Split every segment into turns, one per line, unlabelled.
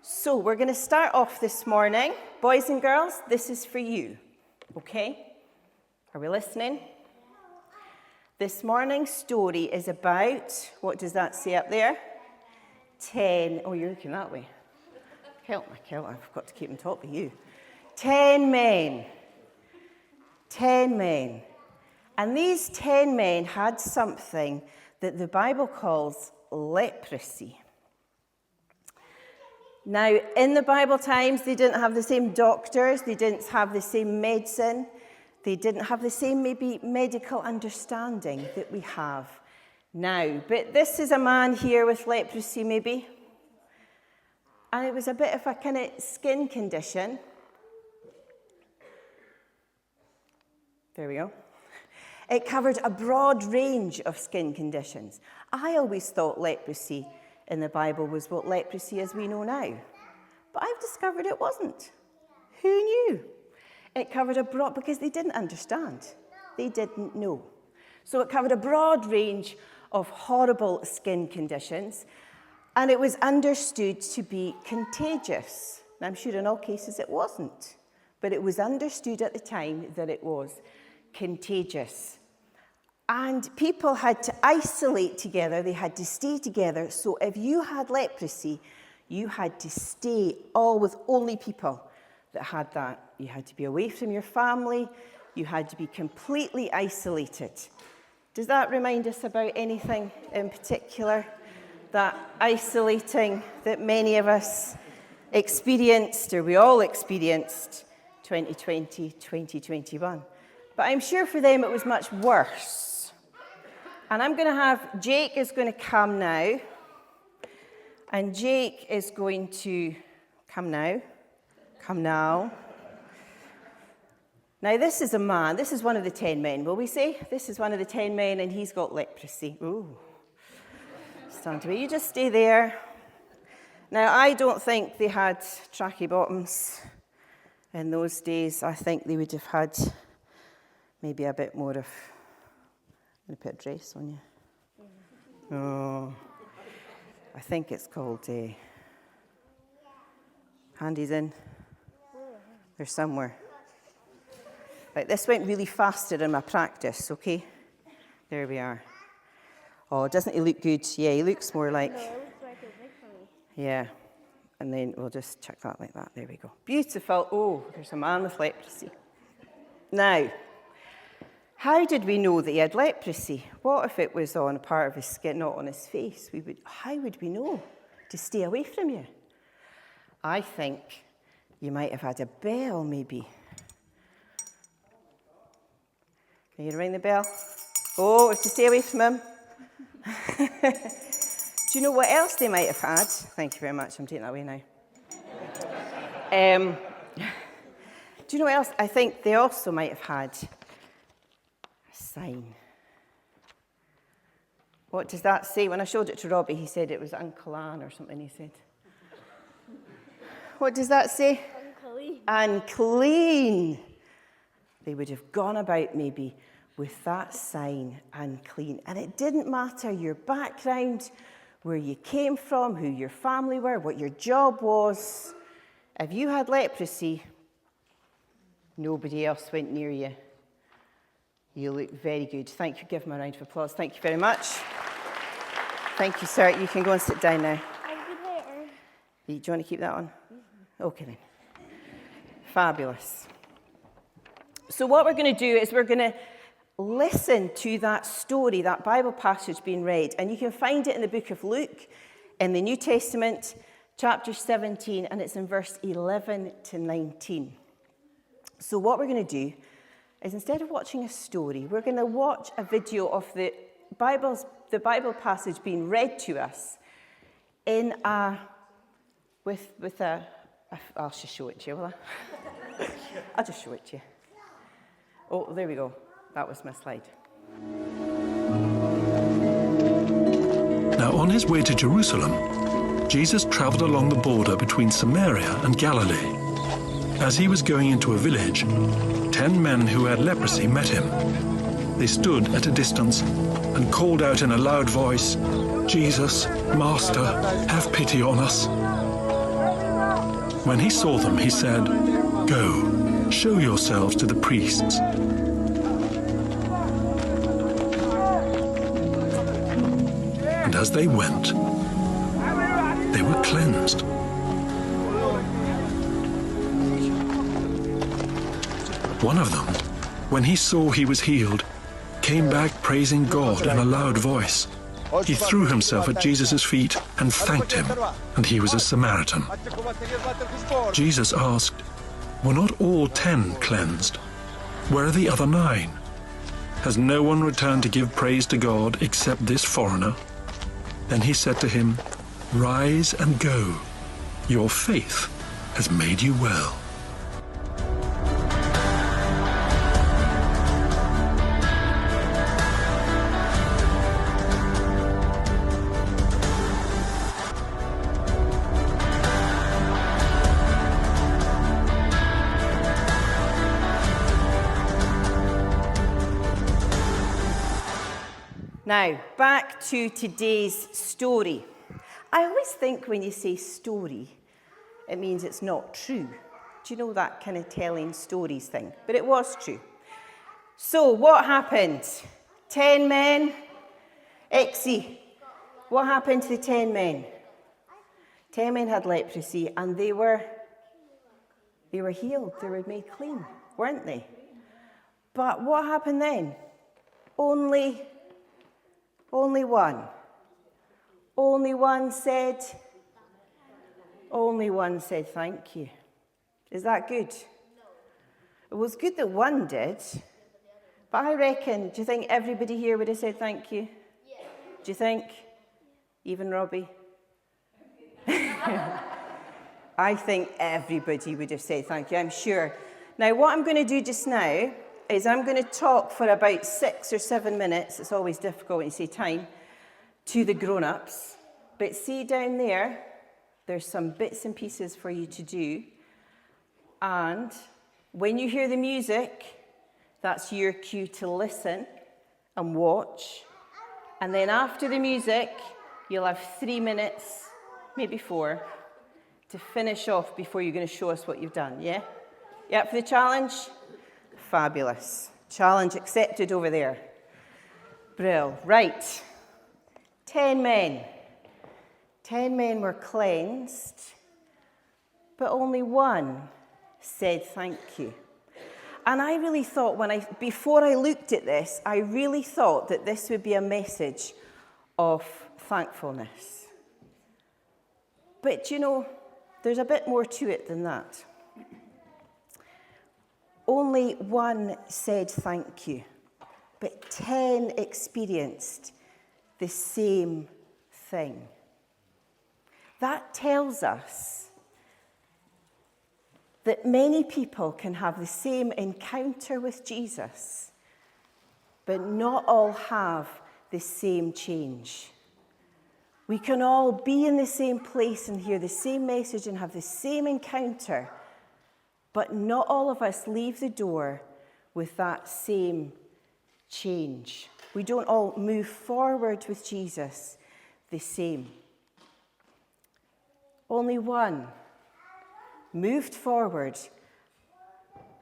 So we're going to start off this morning. Boys and girls, this is for you, okay? Are we listening? This morning's story is about, what does that say up there? 10, oh, you're looking that way. Help me, Kel, I've got to keep on top of you. 10 men. 10 men. And these 10 men had something that the Bible calls leprosy. Now, in the Bible times, they didn't have the same doctors, they didn't have the same medicine, they didn't have the same maybe medical understanding that we have now. But this is a man here with leprosy maybe, and it was a bit of a kind of skin condition. There we go. It covered a broad range of skin conditions. I always thought leprosy in the Bible was what leprosy as we know now. But I've discovered it wasn't. Who knew? It covered a broad, because they didn't understand. They didn't know. So it covered a broad range of horrible skin conditions, and it was understood to be contagious. And I'm sure in all cases it wasn't, but it was understood at the time that it was contagious. And people had to isolate together, they had to stay together. So if you had leprosy, you had to stay all with only people that had that. You had to be away from your family, you had to be completely isolated. Does that remind us about anything in particular? That isolating that many of us experienced, or we all experienced, 2020, 2021. But I'm sure for them it was much worse. And I'm going to have, Jake is going to come now. And Jake is going to come now. Come now. Now this is a man, this is one of the 10 men, will we say? This is one of the 10 men and he's got leprosy. Ooh. Stand to me, you just stay there. Now I don't think they had tracky bottoms in those days. I think they would have had maybe a bit more of, I'm going to put a dress on you. Oh, I think it's called handies in. They're somewhere. Right, this went really faster in my practice, okay? There we are. Oh, doesn't he look good? Yeah, he looks more like... No, it looks like a big for me. Yeah, and then we'll just check that like that. There we go. Beautiful. Oh, there's a man with leprosy. Now, how did we know that he had leprosy? What if it was on a part of his skin, not on his face? How would we know to stay away from you? I think you might have had a bell, maybe. Can you ring the bell? Oh, it's to stay away from him. Do you know what else they might have had? Thank you very much. I'm taking that away now. Do you know what else? I think they also might have had sign. What does that say? When I showed it to Robbie, he said it was Uncle Ann or something, he said. What does that say? Unclean. Unclean. They would have gone about maybe with that sign, unclean. And it didn't matter your background, where you came from, who your family were, what your job was. If you had leprosy, nobody else went near you. You look very good. Thank you. Give him a round of applause. Thank you very much. Thank you, sir. You can go and sit down now. Do you want to keep that on? Okay, then. Fabulous. So what we're going to do is we're going to listen to that story, that Bible passage being read. And you can find it in the book of Luke, in the New Testament, chapter 17, and it's in verse 11 to 19. So what we're going to do is instead of watching a story, we're going to watch a video of the Bible passage being read to us in with a I'll just show it to you, will I? I'll just show it to you. Oh, there we go. That was my slide.
Now, on his way to Jerusalem, Jesus traveled along the border between Samaria and Galilee. As he was going into a village, 10 men who had leprosy met him. They stood at a distance and called out in a loud voice, "Jesus, Master, have pity on us." When he saw them, he said, "Go, show yourselves to the priests." And as they went, they were cleansed. One of them, when he saw he was healed, came back praising God in a loud voice. He threw himself at Jesus' feet and thanked him, and he was a Samaritan. Jesus asked, "Were not all 10 cleansed? Where are the other 9? Has no one returned to give praise to God except this foreigner?" Then he said to him, "Rise and go. Your faith has made you well."
Now, back to today's story. I always think when you say story, it means it's not true. Do you know that kind of telling stories thing? But it was true. So, what happened? 10 men. Exie, what happened to the 10 men? 10 men had leprosy and they were healed. They were made clean, weren't they? But what happened then? Only one. Only one said thank you. Is that good? It was good that one did. But I reckon, do you think everybody here would have said thank you? Yeah. Do you think? Even Robbie? I think everybody would have said thank you, I'm sure. Now, what I'm going to do just now is I'm going to talk for about 6 or 7 minutes. It's always difficult when you say time, to the grown-ups. But see down there, there's some bits and pieces for you to do. And when you hear the music, that's your cue to listen and watch. And then after the music, you'll have 3 minutes, maybe 4, to finish off before you're going to show us what you've done, yeah? You up for the challenge? Fabulous. Challenge accepted over there. Brill. Right. 10 men. 10 men were cleansed, but only one said thank you. And I really thought before I looked at this, I really thought that this would be a message of thankfulness. But you know, there's a bit more to it than that. Only one said thank you, but 10 experienced the same thing. That tells us that many people can have the same encounter with Jesus, but not all have the same change. We can all be in the same place and hear the same message and have the same encounter, but not all of us leave the door with that same change. We don't all move forward with Jesus the same. Only one moved forward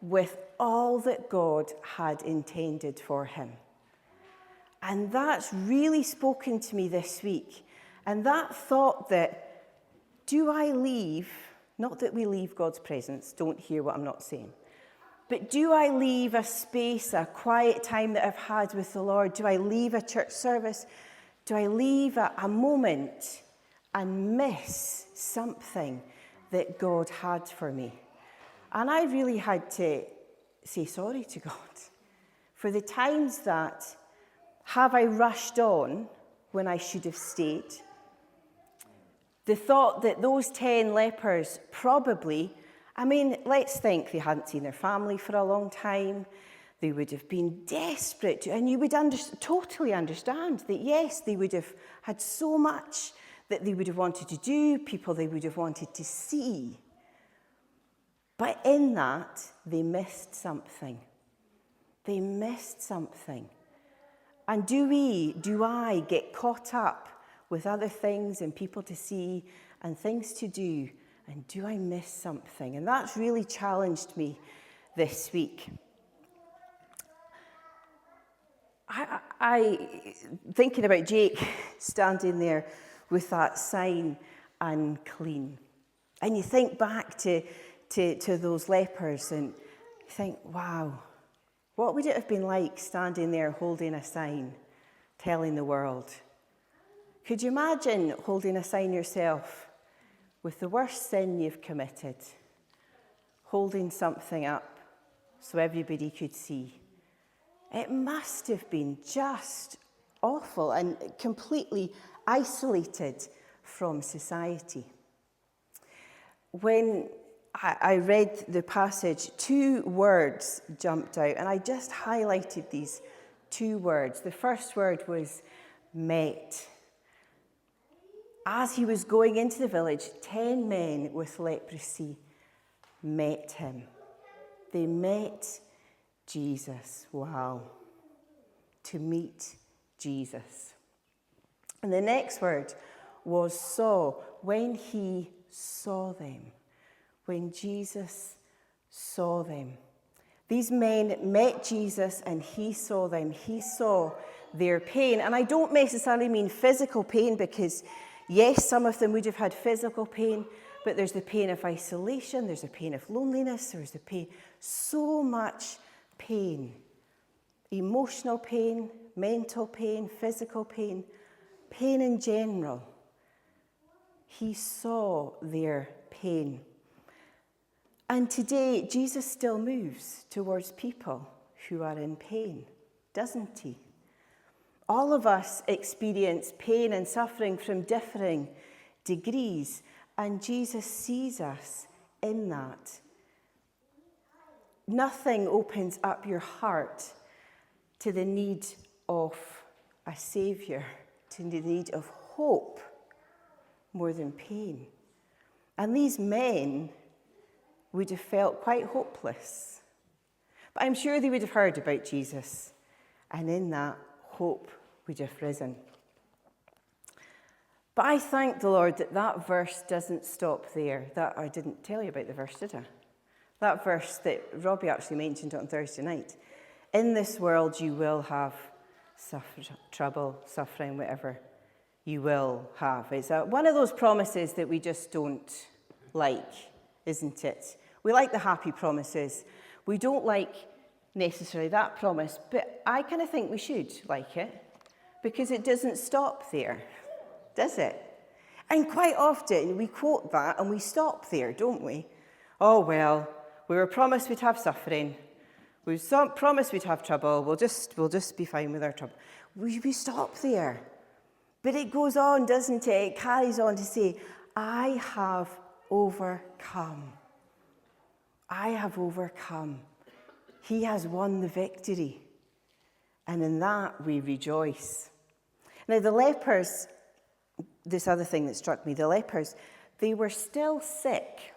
with all that God had intended for him. And that's really spoken to me this week. And that thought that, do I leave, not that we leave God's presence, don't hear what I'm not saying, but do I leave a space, a quiet time that I've had with the Lord? Do I leave a church service? Do I leave a moment and miss something that God had for me? And I really had to say sorry to God for the times that, have I rushed on when I should have stayed? The thought that those 10 lepers probably, let's think they hadn't seen their family for a long time. They would have been desperate, and you would totally understand that, yes, they would have had so much that they would have wanted to do, people they would have wanted to see. But in that, they missed something. They missed something. And do I get caught up with other things and people to see and things to do And do I miss something? And that's really challenged me this week. I thinking about Jake standing there with that sign, unclean. And you think back to those lepers and think, wow, what would it have been like standing there holding a sign, telling the world? Could you imagine holding a sign yourself with the worst sin you've committed, holding something up so everybody could see? It must have been just awful and completely isolated from society. When I read the passage, 2 words jumped out, and I just highlighted these 2 words. The first word was met. As he was going into the village, 10 men with leprosy met him. They met Jesus. Wow. To meet Jesus. And the next word was saw. When he saw them. When Jesus saw them. These men met Jesus and he saw them. He saw their pain. And I don't necessarily mean physical pain, because yes, some of them would have had physical pain, but there's the pain of isolation, there's the pain of loneliness, there's the pain, so much pain. Emotional pain, mental pain, physical pain, pain in general. He saw their pain. And today, Jesus still moves towards people who are in pain, doesn't he? All of us experience pain and suffering from differing degrees, and Jesus sees us in that. Nothing opens up your heart to the need of a saviour, to the need of hope, more than pain. And these men would have felt quite hopeless. But I'm sure they would have heard about Jesus, and in that, hope would have risen. But I thank the Lord that verse doesn't stop there. That I didn't tell you about the verse, did I? That verse that Robbie actually mentioned on Thursday night. In this world you will have trouble, suffering, whatever you will have. It's one of those promises that we just don't like, isn't it? We like the happy promises. We don't like necessarily that promise, but I kind of think we should like it, because it doesn't stop there, does it? And quite often we quote that and we stop there, don't we? Oh, well, we were promised we'd have suffering. We were promised we'd have trouble. We'll just be fine with our trouble. We stop there. But it goes on, doesn't it? It carries on to say, I have overcome. I have overcome. He has won the victory. And in that we rejoice. Now the lepers, this other thing that struck me, the lepers, they were still sick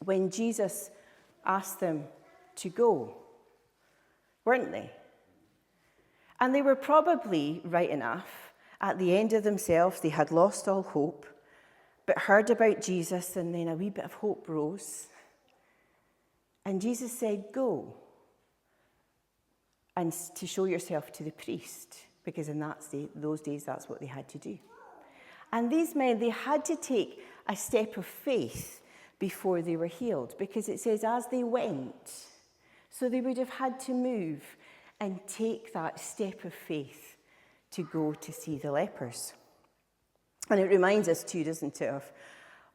when Jesus asked them to go, weren't they? And they were probably, right enough, at the end of themselves. They had lost all hope, but heard about Jesus, and then a wee bit of hope rose. And Jesus said, go, and to show yourself to the priest, because in those days that's what they had to do. And these men, they had to take a step of faith before they were healed, because it says as they went, so they would have had to move and take that step of faith to go to see the lepers. And it reminds us too, doesn't it,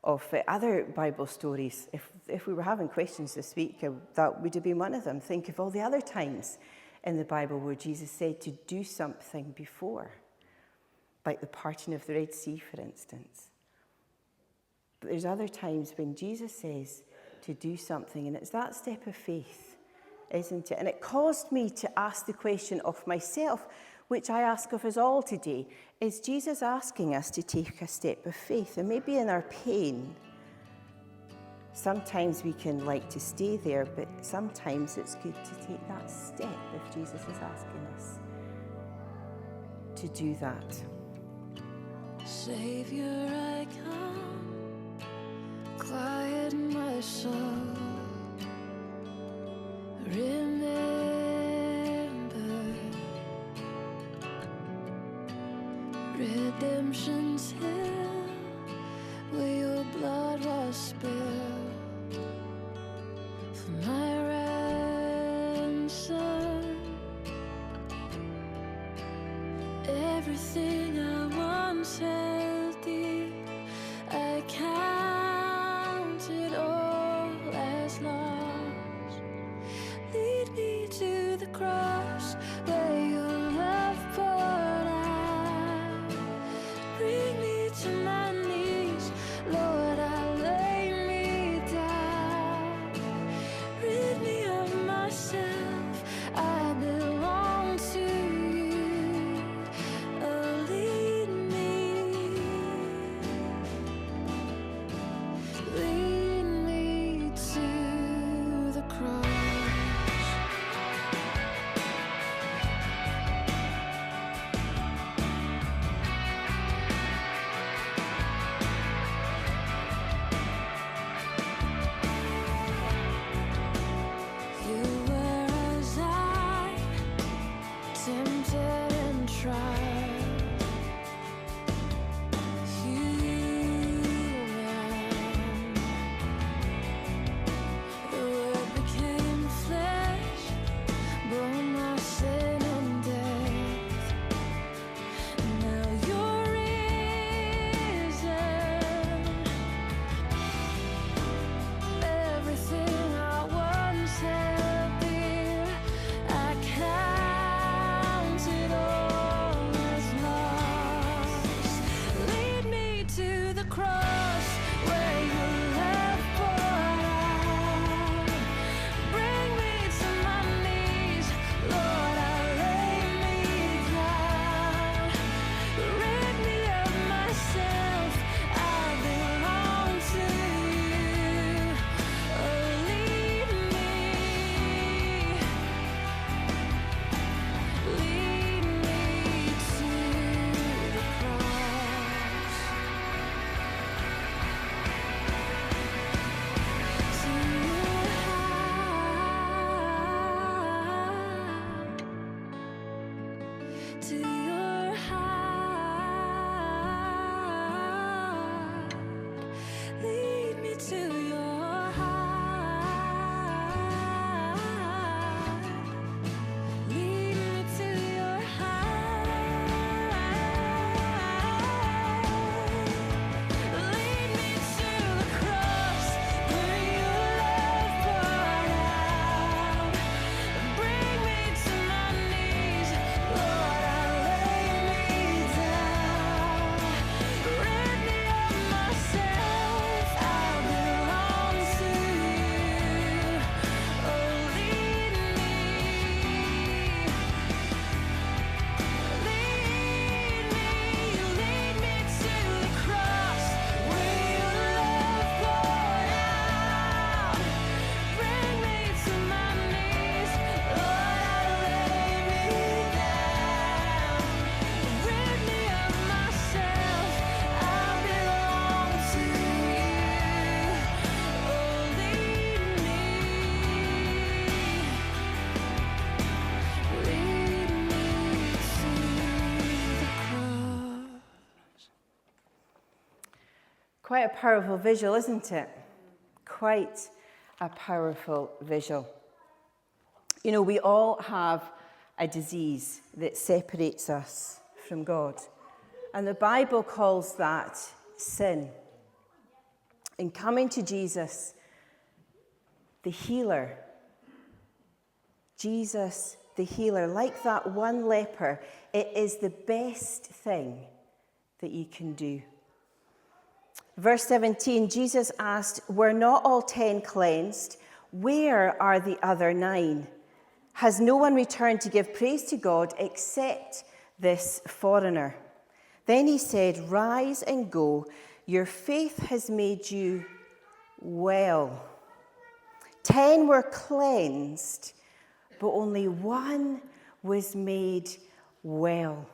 of other Bible stories. If we were having questions this week, that would have been one of them. Think of all the other times in the Bible where Jesus said to do something before, like the parting of the Red Sea, for instance. But there's other times when Jesus says to do something, and it's that step of faith, isn't it? And it caused me to ask the question of myself, which I ask of us all today. Is Jesus asking us to take a step of faith? And maybe in our pain, sometimes we can like to stay there, but sometimes it's good to take that step if Jesus is asking us to do that.
Savior, I come quiet my soul. Remember, redemption's hill, where your blood was spilled for my ransom. Everything I once held dear, I counted all as lost. Lead me to the cross where your love poured out. Bring me to my knees, Lord, I lay me down. Rid me of myself, I belong to you. Oh, lead me to the cross. You were as I, tempted and tried, human. The Word became flesh, bore my sin and death. Now you're risen. Everything I once held dear, I counted all as lost. Lead me to the cross where your love poured out. Bring me to my knees, Lord, I lay me down. Rid me of myself, I belong to you. Oh, lead me to the cross. To your heart, lead me to your heart, lead me to your heart, lead me to the cross where your love poured out. Bring me to my knees, Lord, I lay me down. Rid me of myself, I belong to you. Oh, lead me to the cross where your love poured out. Bring me to my knees, Lord, I lay me down. Rid me of myself, I belong to you. Oh, lead me to the cross.
Quite a powerful visual, isn't it? Quite a powerful visual. You know, we all have a disease that separates us from God. And the Bible calls that sin. In coming to Jesus, the healer, Jesus, the healer, like that one leper, it is the best thing that you can do. Verse 17, Jesus asked, "Were not all 10 cleansed? Where are the other 9? Has no one returned to give praise to God except this foreigner?" Then he said, "Rise and go. Your faith has made you well." 10 were cleansed, but only one was made well.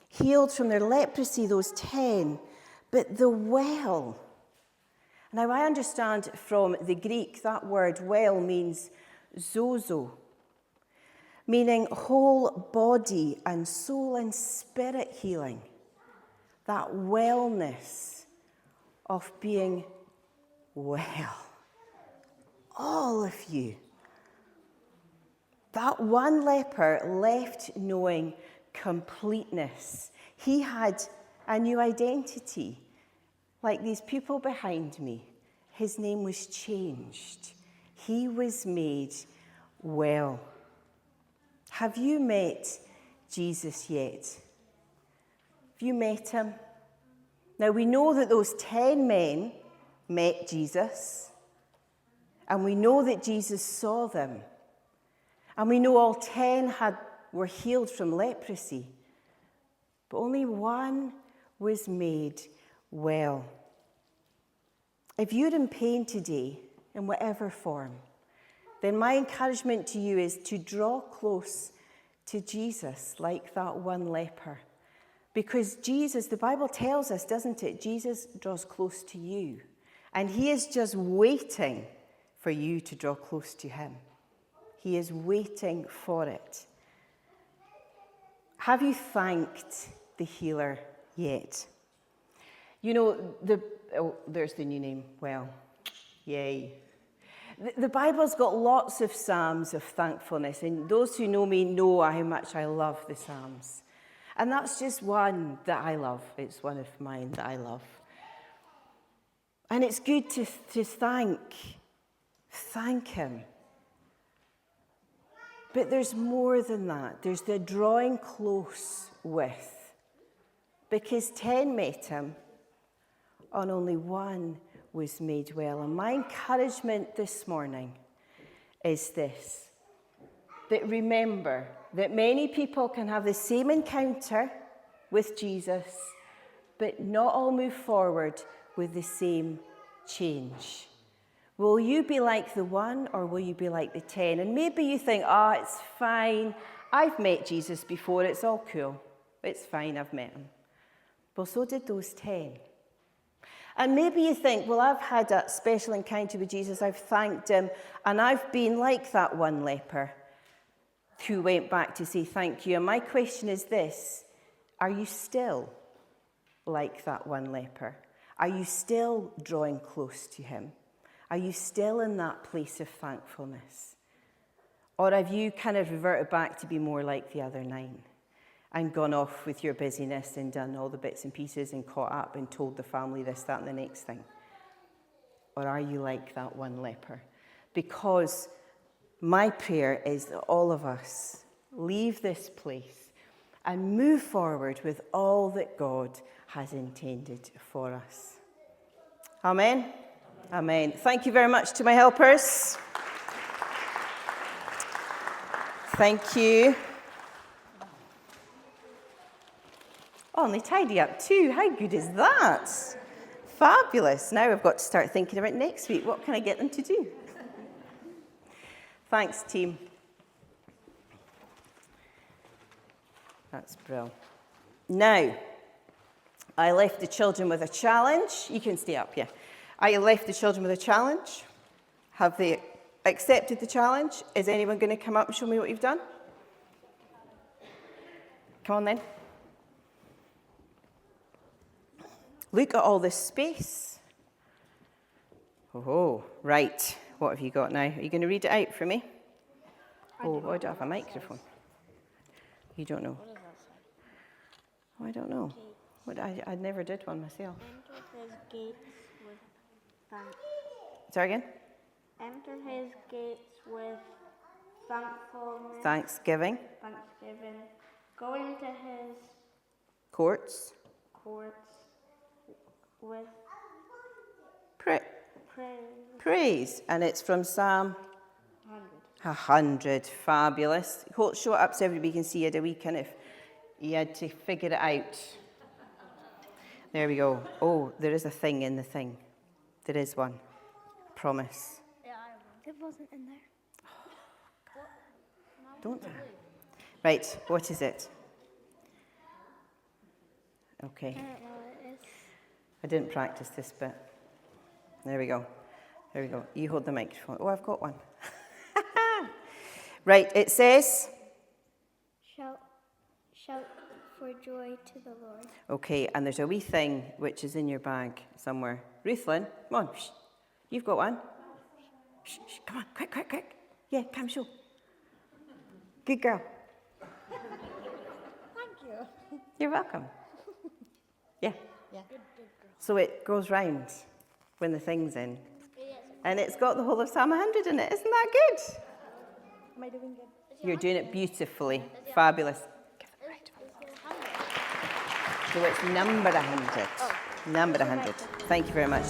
Healed from their leprosy, those 10, but the well. Now, I understand from the Greek that word well means zozo, meaning whole body and soul and spirit healing. That wellness of being well. All of you. That one leper left knowing completeness. He had a new identity. Like these people behind me, his name was changed. He was made well. Have you met Jesus yet? Have you met him? Now we know that those 10 men met Jesus, and we know that Jesus saw them, and we know all 10 were healed from leprosy, but only one was made well. If you're in pain today, in whatever form, then my encouragement to you is to draw close to Jesus like that one leper. Because Jesus, the Bible tells us, doesn't it? Jesus draws close to you. And he is just waiting for you to draw close to him. He is waiting for it. Have you thanked the healer yet? You know, there's the new name. Well, yay. The Bible's got lots of psalms of thankfulness, and those who know me know how much I love the psalms. And that's just one that I love. It's one of mine that I love. And it's good to thank him. But there's more than that. There's the drawing close with. Because 10 met him, and only one was made well. And my encouragement this morning is this, that remember that many people can have the same encounter with Jesus, but not all move forward with the same change. Will you be like the one, or will you be like the 10? And maybe you think, it's fine. I've met Jesus before. It's all cool. It's fine. I've met him. Well, so did those 10. And maybe you think, well, I've had a special encounter with Jesus. I've thanked him. And I've been like that one leper who went back to say thank you. And my question is this: are you still like that one leper? Are you still drawing close to him? Are you still in that place of thankfulness? Or have you kind of reverted back to be more like the other 9 and gone off with your busyness and done all the bits and pieces and caught up and told the family this, that, and the next thing? Or are you like that one leper? Because my prayer is that all of us leave this place and move forward with all that God has intended for us. Amen? Amen. Thank you very much to my helpers. Thank you. Oh, and they tidy up too. How good is that? Fabulous. Now I've got to start thinking about next week. What can I get them to do? Thanks, team. That's brilliant. Now, I left the children with a challenge. You can stay up, yeah. I left the children with a challenge. Have they accepted the challenge? Is anyone going to come up and show me what you've done? Come on then. Look at all this space. Oh, right. What have you got now? Are you going to read it out for me? I don't have a microphone. You don't know?
What does that say?
Oh, I don't know. What, I never did one myself.
Enter his gates with thanks.
Sorry again?
Enter his gates with thankfulness.
Thanksgiving.
Go into his
Courts.
with
Praise. And it's from Psalm 100. Fabulous. Show it up so everybody can see. You had a wee kind of, you had to figure it out. There we go. Oh, there is a thing in the thing. There is one. Promise.
Yeah, it wasn't in there.
Don't. Right, what is it? Okay.
I don't know what it is.
I didn't practice this bit. There we go. There we go. You hold the microphone. Oh, I've got one. Right, it says...
Shout for joy to the Lord.
Okay, and there's a wee thing which is in your bag somewhere. Ruthlyn, come on. Shh. You've got one. Shh, shh, come on, quick, quick, quick. Yeah, come show. Good girl.
Thank you.
You're welcome. Yeah.
Yeah.
So it goes round when the thing's in. And it's got the whole of Psalm 100 in it. Isn't that good?
Am I doing good?
You're doing it beautifully. Fabulous. So it's number 100. Number 100. Thank you very much.